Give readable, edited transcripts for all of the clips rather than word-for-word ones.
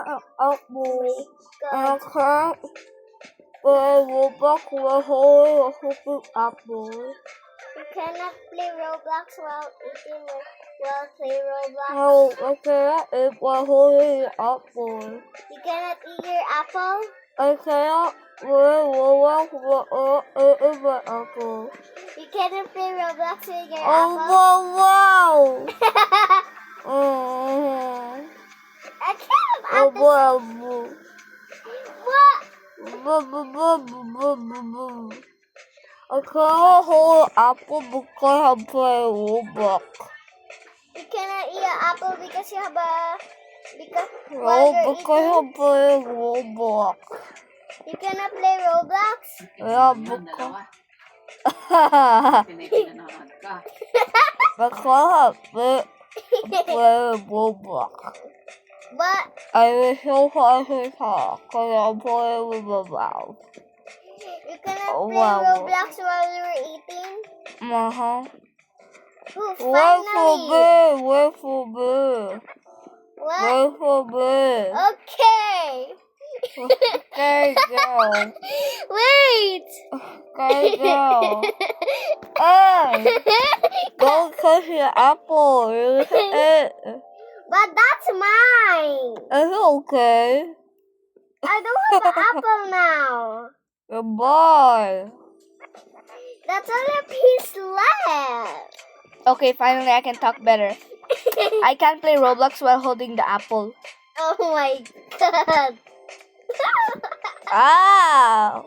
apple. I God. can't play Roblox while holding a stupid apple. You cannot play Roblox while eating while play Roblox. No, I cannot eat while holding an apple. You cannot eat your apple. I cannot play Roblox while eating my apple. You cannot play Roblox with your Oh, apple. wow! I can't Oh, understand. wow! What? I can't hold an apple because I'm playing Roblox. You cannot eat an apple because you have a No, while you're because eating. I'm playing Roblox. You cannot play Roblox. Yeah, because because I'm playing Roblox. But I was so hard to talk because I'm playing with my mouth. you cannot Oh, play wow. Roblox while you're eating. Uh-huh. Ooh, Wait for finally. me. Wait for me. What? Wait for me. Okay. Okay, go. Wait. Okay, go. Hey, don't touch your apple. But that's mine. It's okay. I don't have an apple now. Goodbye. That's only a piece left. Okay, finally I can talk better. I can't play Roblox while holding the apple. Oh my god. Ah!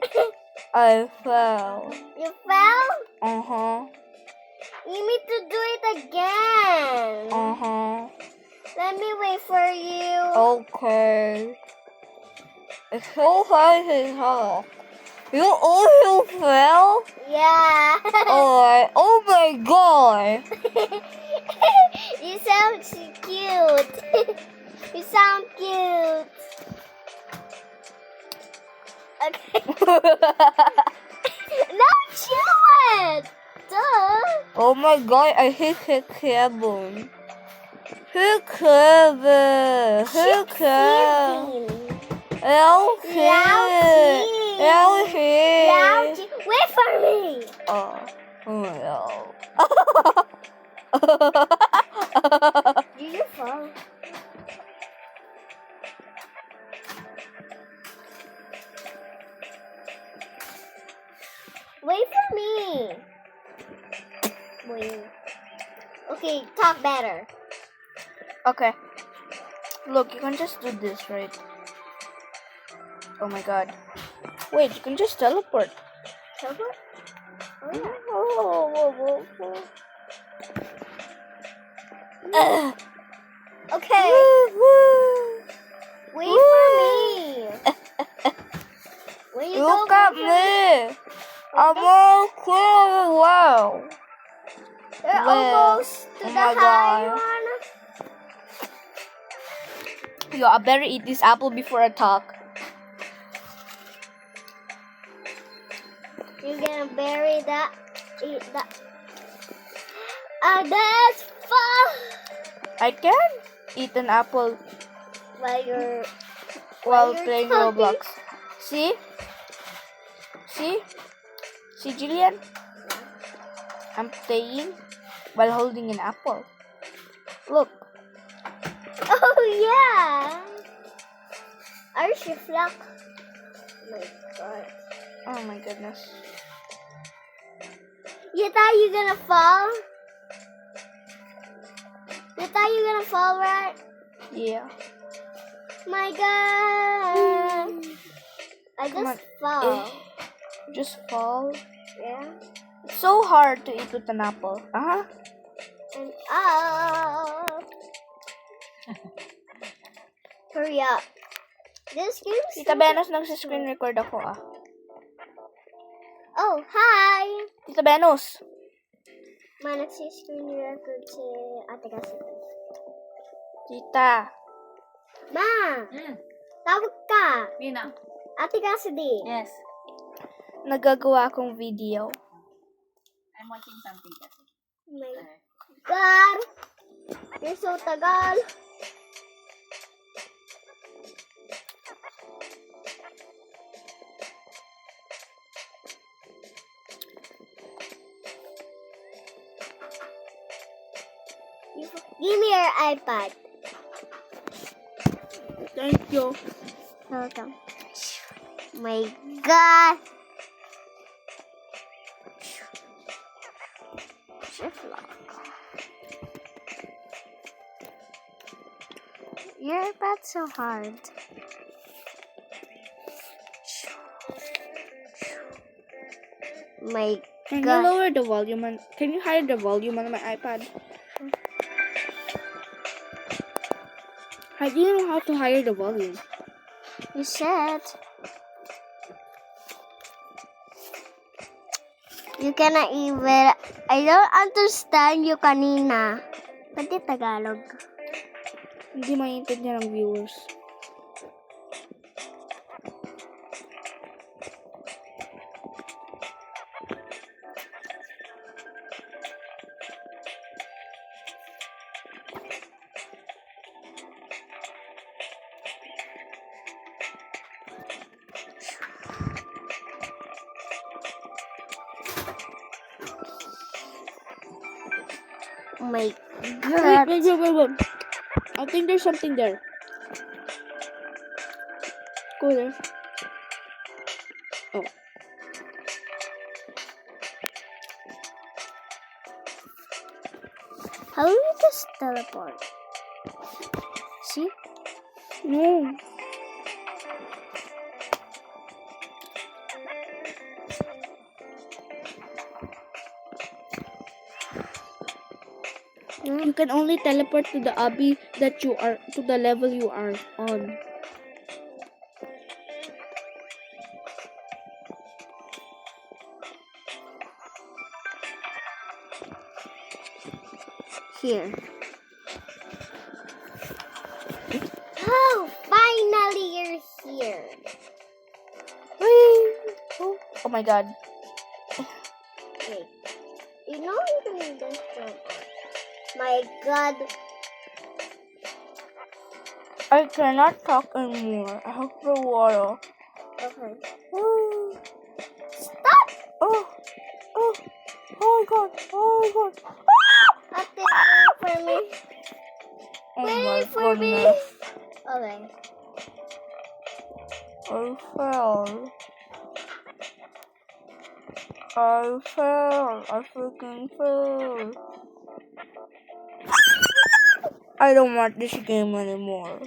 I fell. You fell? Uh-huh. You need to do it again. Uh-huh. Let me wait for you. Okay. It's so hard to talk. You also fell? Yeah. Alright. Oh my god. You sound so cute. You sound cute. Okay. No, chew it. Duh. Oh my god, I hate the cable. Who clever? Who clever? Louchie. Louchie. Wait for me. Oh no. Did you fall? Wait for me. Wait. Okay, talk better. Okay. Look, you can just do this, right? Oh my god. Wait, you can just teleport. Teleport? Oh yeah. Okay. Wait for me. When you Look go at me. I'm all clear well. You're Well, almost to oh the my high God. one. Yo, I better eat this apple before I talk. You're gonna bury that. Eat that. That's fun. I can eat an apple While you're while you're playing talking. Roblox. See? See? See, Jillian? I'm playing while holding an apple. Look. Oh yeah. Are you flock? Oh my god. Oh my goodness. You thought you're gonna fall? You thought you're gonna fall, right? Yeah. My god. I Come just on. fall. Just fall. Yeah. It's so hard to eat with an apple. Uh-huh. And up. Hurry up. This game's Tita Venus, nagsa-screen record ako ah. Oh, hi! Tita Venus. Ma, nagsiscreen record si Ate Cassidy. Tita. Ma! Tawag ka! Nina. Ate Cassidy. Yes. Nagagawa akong video. I'm watching something. Oh my God! You're so tagal. Give me your iPad. Thank you. Welcome. My God. Shift lock. Your iPad's so hard. My Can you God. lower the volume on? Can you hide the volume on my iPad? How do you know how to hide the volume? You said you cannot even. I don't understand you kanina. Pati Tagalog. Hindi maintindihan ng viewers. Oh my Wait, God. wait. I think there's something there. Go there. Oh. How do we just teleport? See? No. You can only teleport to the obby that you are, to the level you are on. Here. Oh, finally you're here. Oh my god. Wait. You know you can just jump on. My God. I cannot talk anymore. I have the water. Okay. Stop! Oh my god. Ate, wait for me. Oh my Wait for me. goodness. Okay. I fell. I freaking fell. I don't want this game anymore.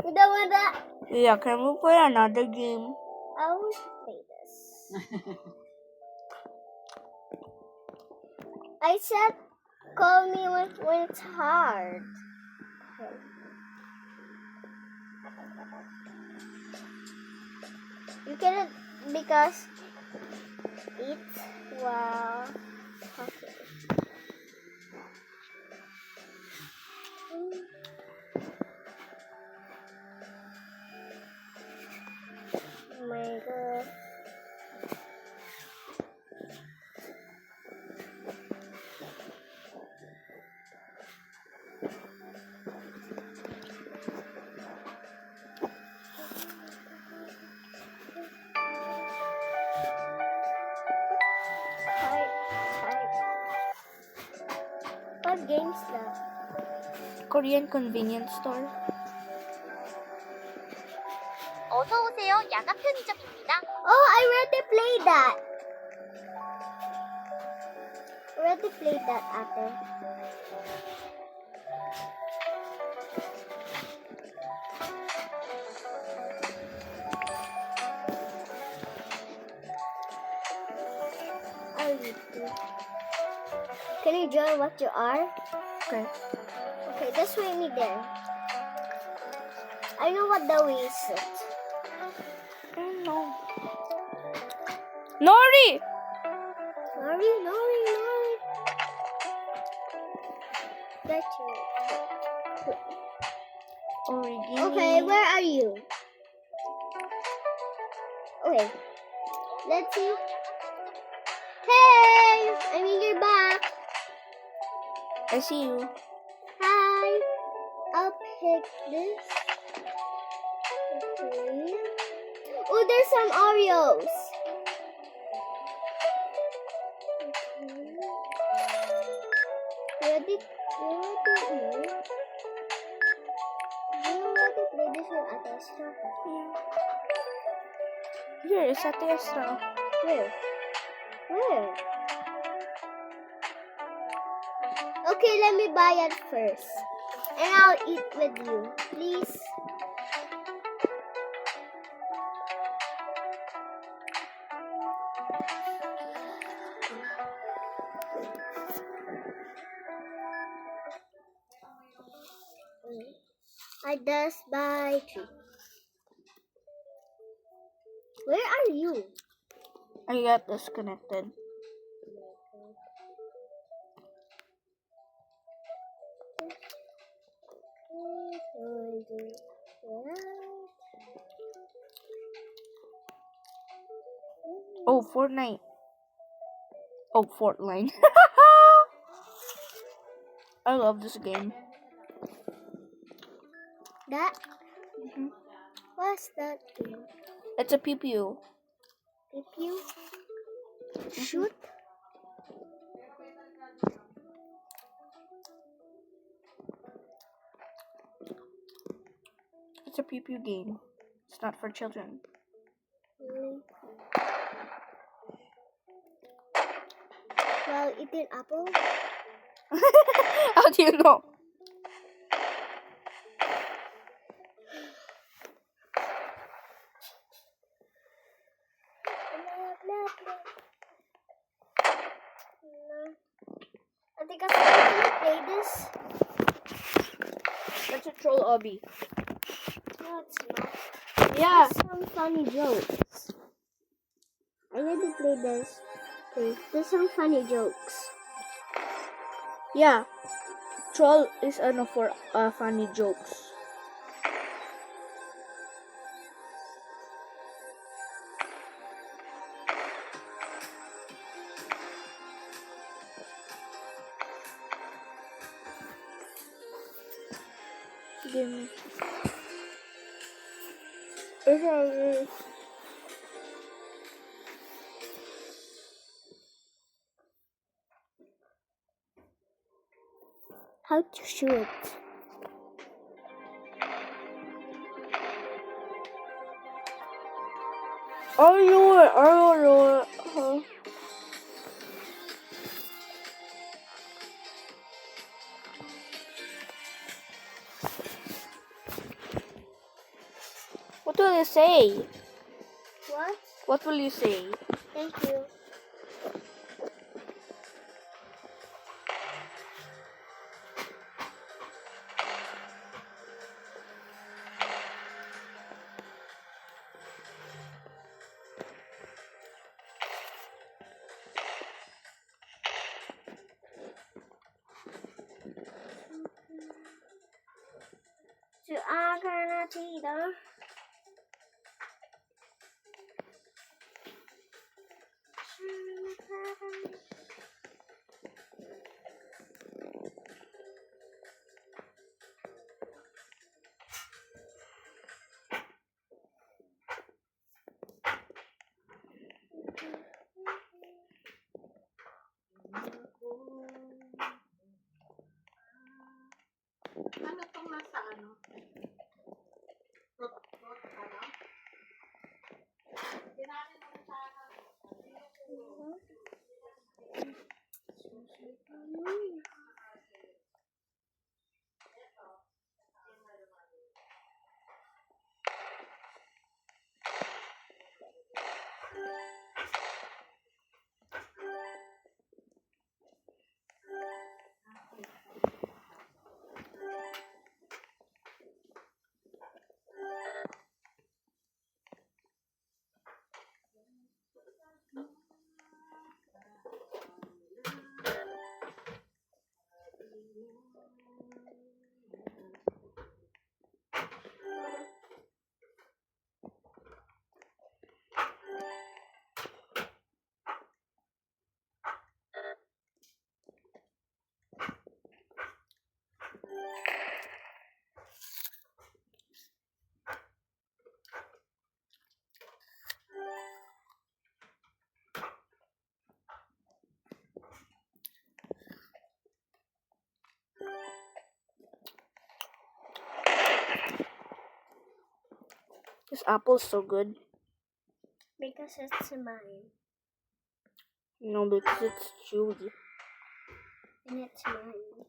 You don't want that? Yeah, can we play another game? I want to play this. I said call me when it's hard. Okay. You cannot because it's while talking. Oh my God. What game's that? Korean convenience store. 어서 오세요. 야간 편의점입니다. Oh, I already played that. Already played that, Ate. Are you two? Can you join what you are? Okay. Okay, just wait me there. I know what the way is. No. Nori! Nori. That's you. Origami. Okay, where are you? Okay, let's see. Hey, I mean you're back. I see you. Hi, I'll pick this. Okay. Oh, there's some Oreos. Okay. Ready? Go. want to play this with Ate Estra. Here, it's at the Estra. Where? Where? Okay, let me buy it first. And I'll eat with you. Please. I just buy 3. Where are you? I got disconnected. Oh, Fortnite. Oh, Fortline. I love this game. That? What's that game? It's a pew pew. If you shoot, It's a pew pew game. It's not for children. really? While eating apple? How do you know? I think I'm gonna play this. That's a troll obby. No, it's not. Yeah. Some funny jokes. I need to play this. Okay, there's some funny jokes. Yeah. Troll is ano for funny jokes. Give me. How to shoot? I know it. I don't know it. What will you say? What? What will you say? Thank you. To Agarnatida. Ano tong nasa ano? Fruit, ano? Kinanin mo sa This apple's so good. Because it's mine. No, because it's chewy. And it's mine.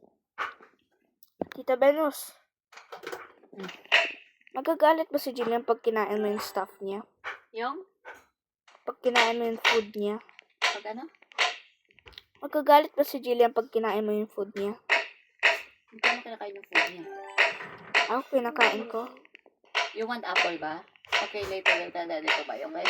Tita Venus, magagalit ba si Jillian pag kinain mo yung stuff niya? Yung? Pag kinain mo yung food niya? Pag ano? Magagalit ba si Jillian pag kinain mo yung food niya? Hindi mo kinakain yung food niya. Ako, kinakain ko. You want apple ba? Okay, later we'll tell daddy to buy, okay?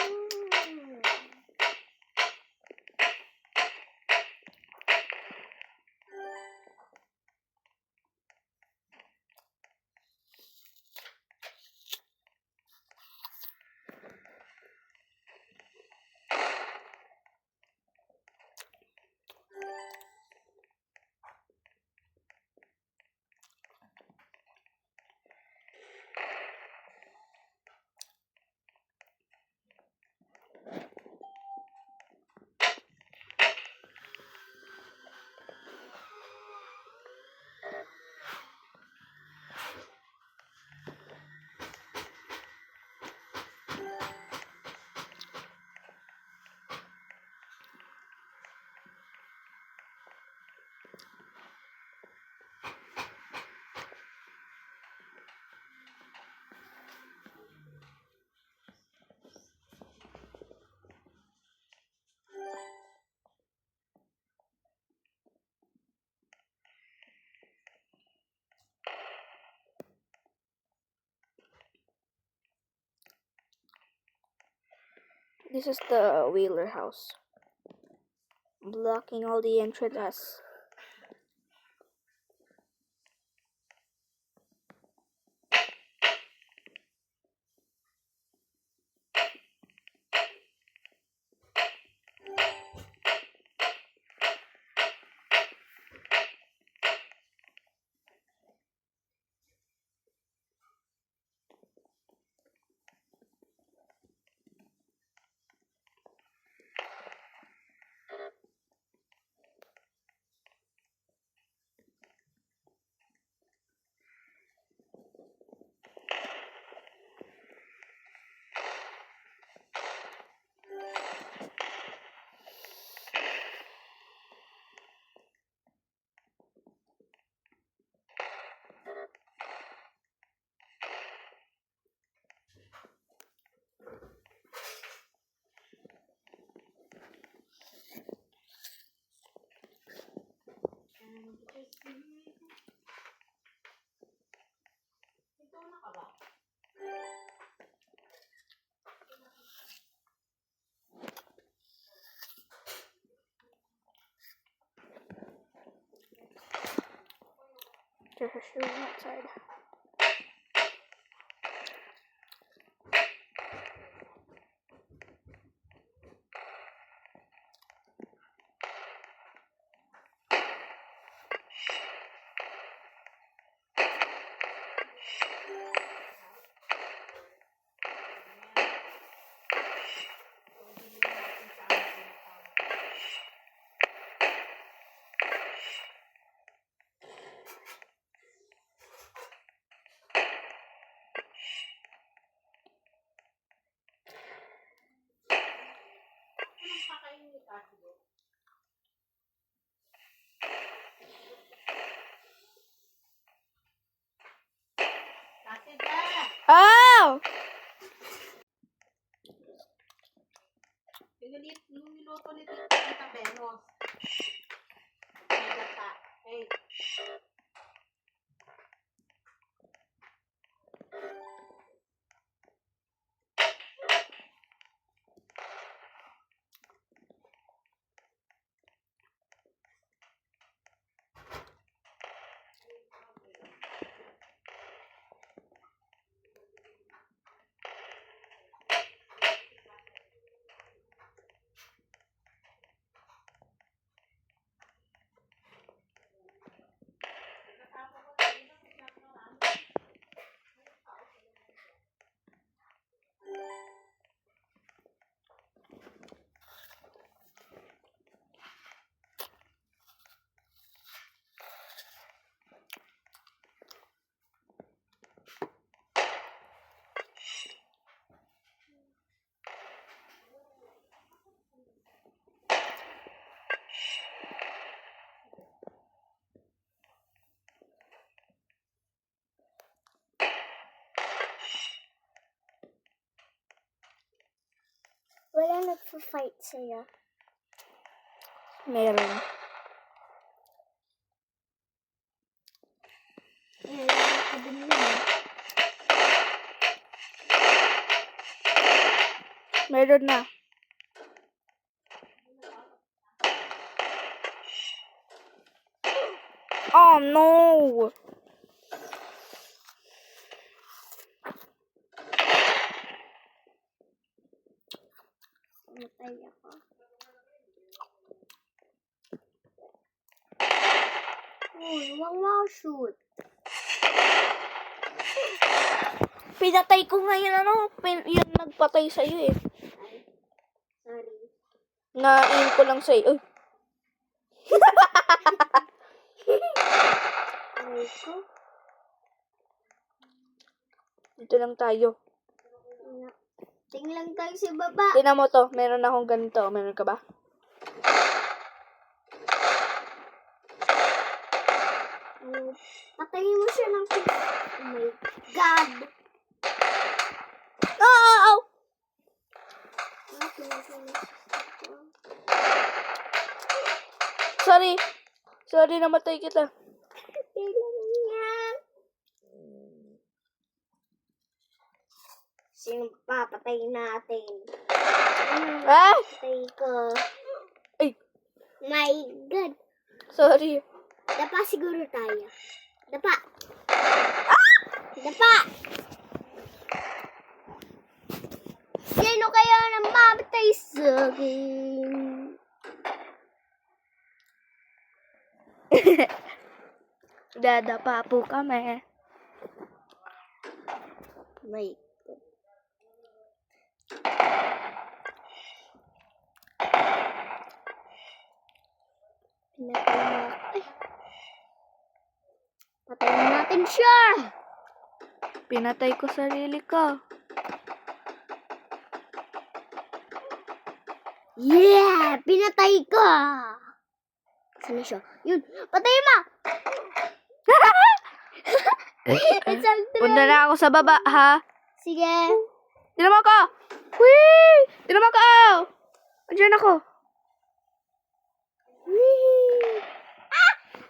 This is the Wheeler house. Blocking all the entrances. There's a shoe outside. Oh! Yung niluto ni Tita Venus. May gata. Hey. nagpa-fight sa'yo? Meron. Meron na. Oh no! Matay ako. Uy, wow, shoot. Pinatay ko ngayon yung nagpatay sa'yo eh. Sorry. Na-aim ko lang sa'yo. Uy, Aray ko. dito lang tayo. Tingnan tayo sa baba. Tingnan mo to, meron akong ganito. Meron ka ba? Patayin mo siya ng Oh my God. Oh! Sorry. Sorry, namatay kita. Sino papatay natin? Ah! Patay ko. Ay, My God. sorry. Dapa siguro tayo. Dapa. Dapa. Sino kaya nang mamatay sa akin? Dadapa po kami. My God. Pinatay na. Ay. Patayin natin siya. Pinatay ko sarili ko. Yeah! Pinatay ko! Saan siya? Yun! Patay mo! Punta na ako sa baba, ha? Sige. Tinama ko! Whee! Tinama ko! Andiyan ako. Whee!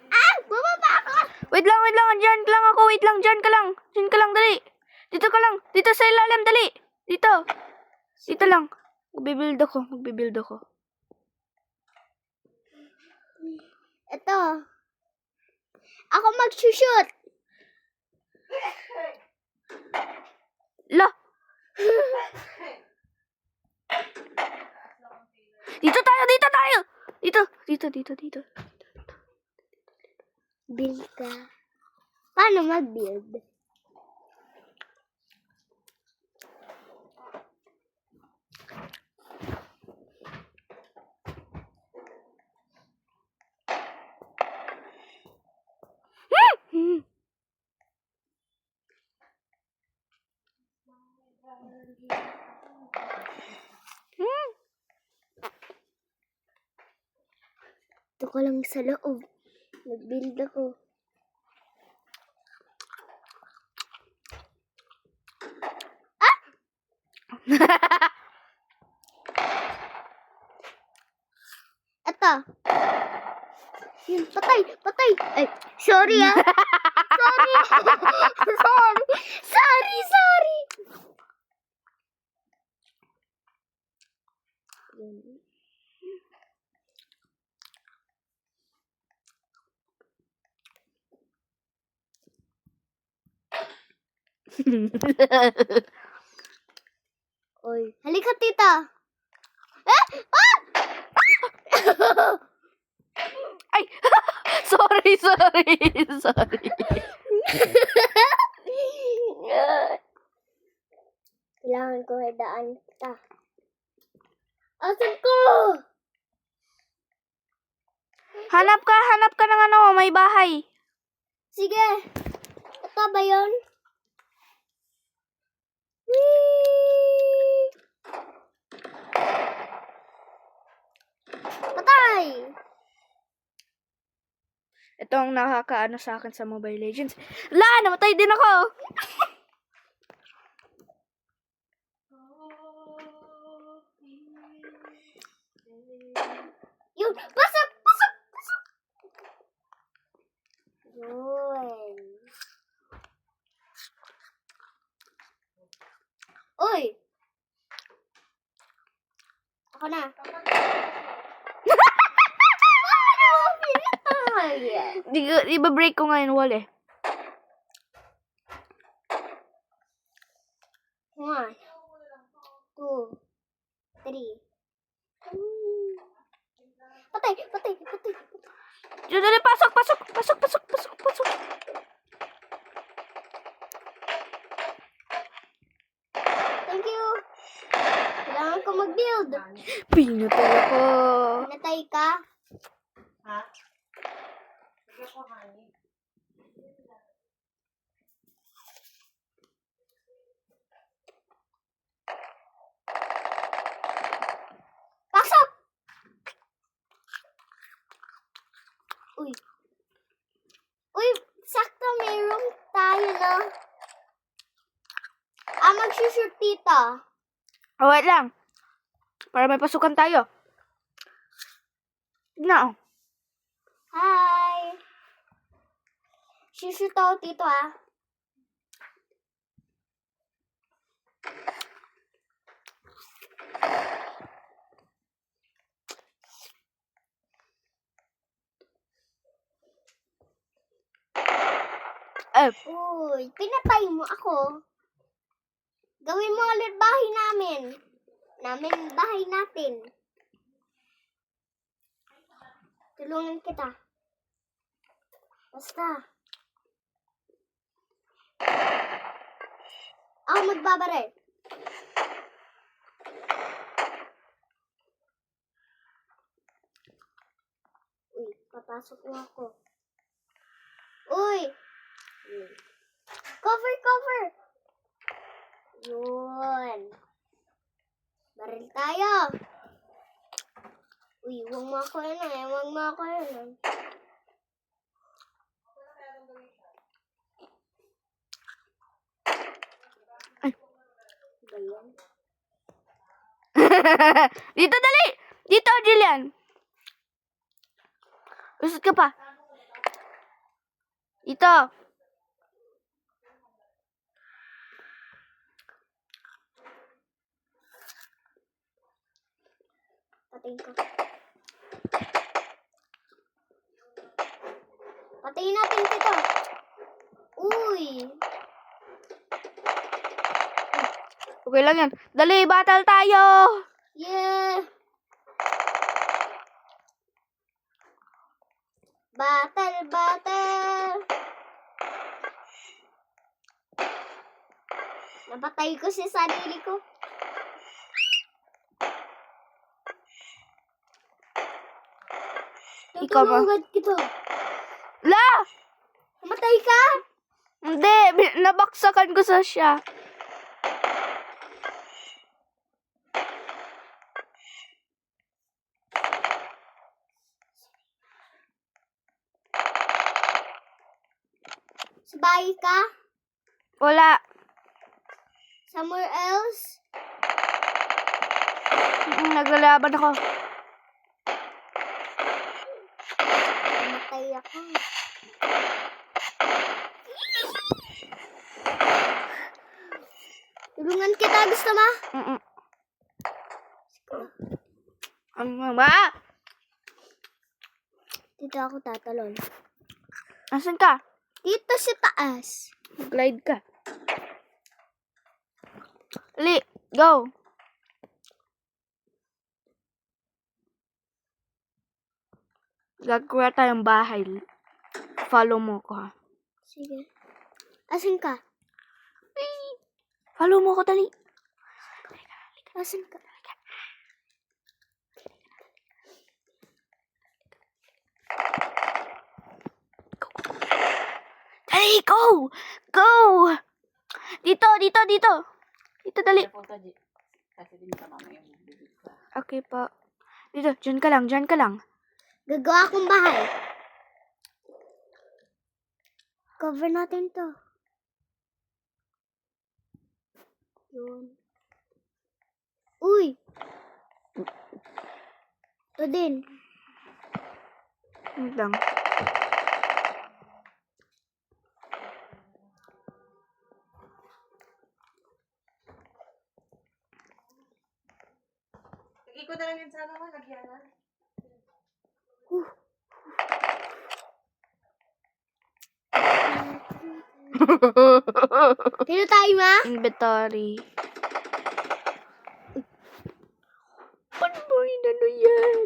Ah! Bumaba ako! Wait lang. Andiyan lang ako. Wait lang, dyan ka lang. Dyan ka lang, dali. Dito ka lang. Dito sa ilalim, dali. Dito. Dito lang. Magbibuild ako. Ito. Ako mag-shoot. La! Dito tayo! Dito. Build ka. Paano mag-build? Hmm. Ito ko lang sa loob. Nag-build ako. Ito. Yun, patay. Ay, sorry ah. Sorry. Yun. Oy, halika tita. Ay! sorry. Kailangan ko daan kita. Asan ko? Hanap ka ng may bahay. Sige. Ito ba yun? Whee! Patay! Ito ang nakakaano sa akin sa Mobile Legends. La! Namatay din ako! Uy! Ako na. Ay! Iba-break ko ngayon wall eh. 1, 2, 3. Patay! Dali, pasok. Thank you! Kailangan ko mag-build. Pinatay ako. Natay ka? Ha? Sige ko, honey. Pasok! Uy. Uy, sakto may room tayo na. Magsushoot dito. Oh, wait lang. Para may pasukan tayo. Na, oh. Hi! Shoot ako dito, ah. Uy, pinatay mo ako. Gawin mo ulit bahay namin. Bahay natin. Tulungan kita. Basta. Ako magbabaril. Uy, papasok mo ako. Uy! Cover! Yun. Baril tayo. Uy, huwag mo ako yun eh. Ay. Ba yan? Dito, dali! Dito, Jillian. Usot ka pa. Dito. Patayin ko. Patayin natin dito. Uy! Okay lang yan. Dali, battle tayo! Yeah! Battle! Napatay ko si sarili ko. Ikaw ba? Tutulungan kita. La! Namatay ka? Hindi, nabaksakan ko sa siya. Sa bahay ka? Wala. Somewhere else? Naglalaban ako. Namatay ako. Tulungan kita, gusto mo? Ano ba? Dito ako tatalon. Asan ka? Dito sa taas. Glide ka. Dali, go. Gagawa tayong bahay. Follow mo ko, ha? Sige. Asan ka? Follow mo ko, dali. Asan ka? Dali, go! Go! Dito. Dito, dali. Punta, kasi din ka mamaya bibig ka. Okay po. Dito, dyan ka lang. Gagawa akong bahay. Cover natin to. Yun. Uy! Ito din. Wait lang. ko na lang yun sa ano mo, lagyanan. Sino tayo, ma? Inventory. Ba't mo inano yan?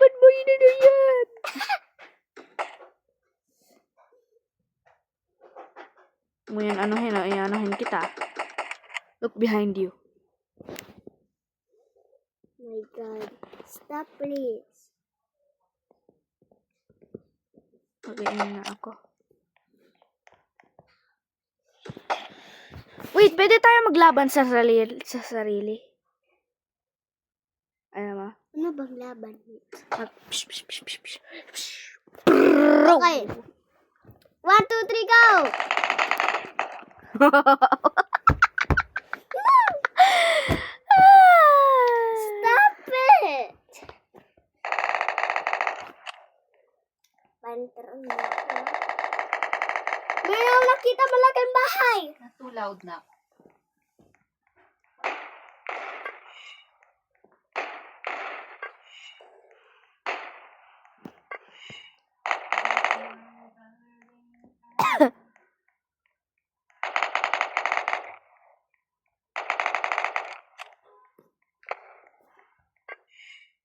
Ba't mo inano yan? Mo yan, anuhin kita. Look behind you. My God. Stop, please. Mag-iin na ako. Wait, pwede tayo maglaban sa sarili. Ano ba? Ano bang laban? Psh, psh, psh, psh, psh, psh. Okay. 1, 2, 3, go! Stop it! Pantaran mo ako. Meron nakita malaking bahay. Not too loud na.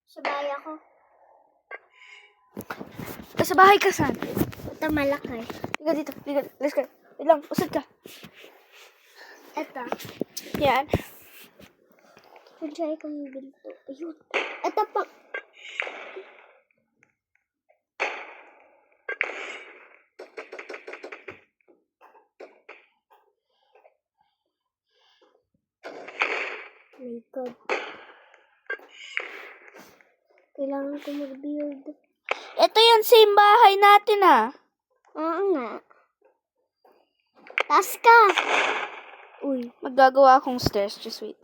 Sabay ako. Sa bahay ka, saan? Ito malaki. Liga dito. Let's go. Wait lang, usad ka. Ito. Yan. Try kong binto. Ayun. Ito pa. My God. Kailangan ko mag-build. Ito yan, same bahay natin ah. Oo nga. Taas ka. Uy. Maggagawa akong stairs. Just wait.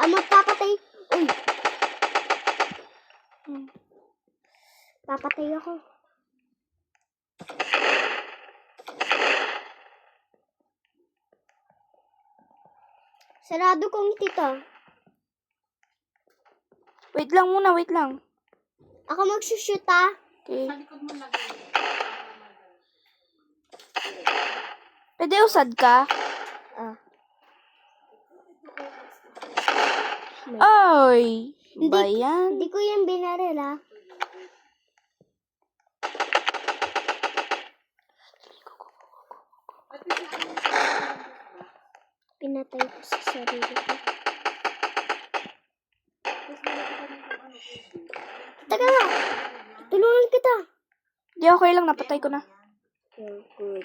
Magpapatay. Uy. Hmm. Papatay ako. Sarado kong tito. Wait lang muna, wait lang. Ako magsushoot ah. Okay. Sa likod mo lagay. Pwede usad ka? Ah. Oy! Ba yan? Hindi ko yan binaril ah. Pinatay ko sa sarili ko. Teka lang. Tulungan kita. Di okay lang, napatay ko na. Oh, good.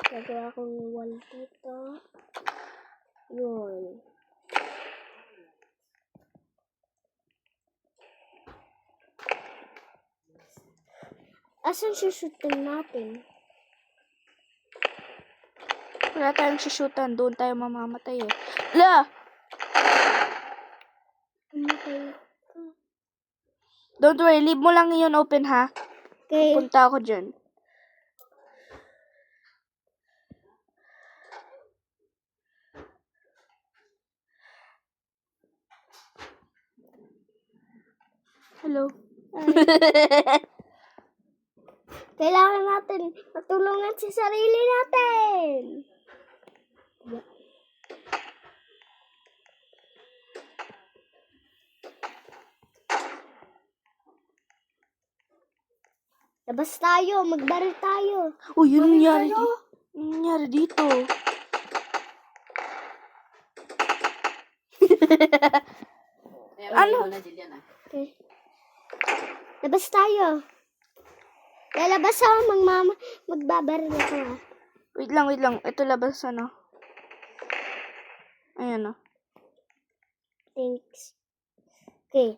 Gagawa akong wall dito. Yun. Asan susutin natin? Wala tayong shootan. Doon tayo mamamatay eh. La! Pumatay. Don't worry, leave mo lang yun open ha. Okay. Punta ako dyan. Hello. Kailangan natin matulungan sa sarili natin. Labas tayo, magbaril tayo. Uy, yun nangyari tayo. dito. Yun nangyari dito. Ano? Na dyan, ah. Okay. Labas tayo. Lalabas ako, magbabaril ako. Ah. Wait lang. Ito labas ano. Ayan oh. Thanks. Okay.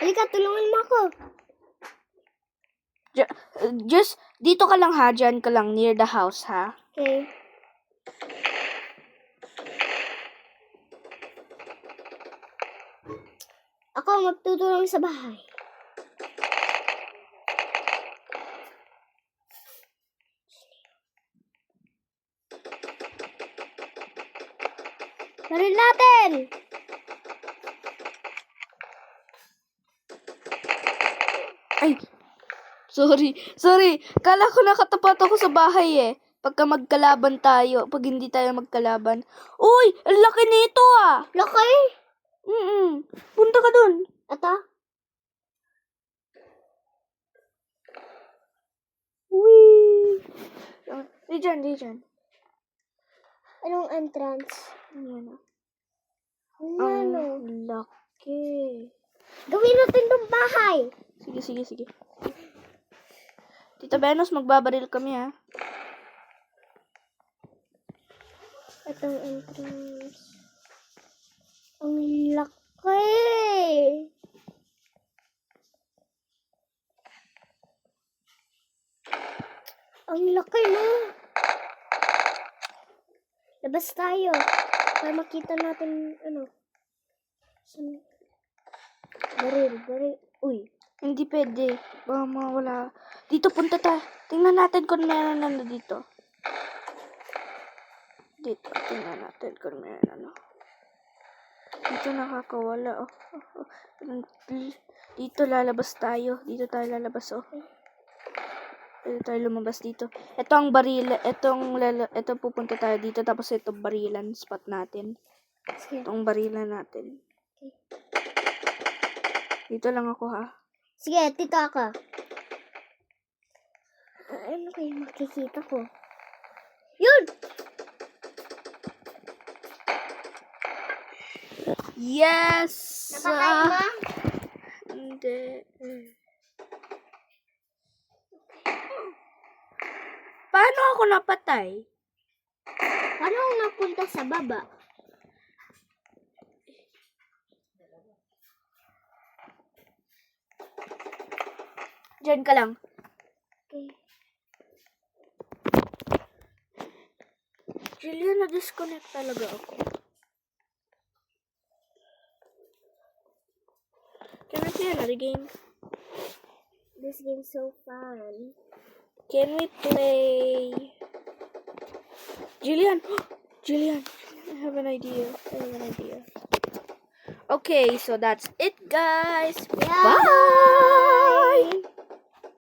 Halika, tulungan mo ako. Just, dito ka lang ha. Dyan ka lang, near the house ha. Okay. Ako magtutulong sa bahay. Baril natin! Ay! Sorry. Kala ko nakatapat ako sa bahay eh. Pagka magkalaban tayo, pag hindi tayo magkalaban. Uy! Ang laki nito ah! Laki! Punta ka dun. Ito? Uy! Di dyan. Anong entrance? Ayan ah. Ano? Ang laki. Gawin natin tong bahay. Sige. Tita Venus, magbabaril kami ha. Itong entrance. Ang laki! Ang laki, no? Labas tayo. Para makita natin, ano. Baril. Uy. Hindi pwede. Baka mawala. Dito, punta tayo. Tingnan natin kung meron ano dito. Tingnan natin kung meron ano. Dito nakakawala. Oh. Dito lalabas tayo. Dito tayo lalabas. Oh. Pwede tayo lumabas dito. Ito ang baril. Ito pupunta tayo dito. Tapos ito barilan spot natin. Sige. Itong barilan natin. Dito lang ako ha. Sige, dito ako. Ano kayo makikita ko? Yun! Yes! Napakain mo? Hindi. Paano ako napatay? Paano ako napunta sa baba? Diyan ka lang. Okay. Julia, na-disconnect talaga ako. Can we play another game? This game's so fun. Can we play... Julian, I have an idea. Okay, so that's it, guys. Yeah. Bye!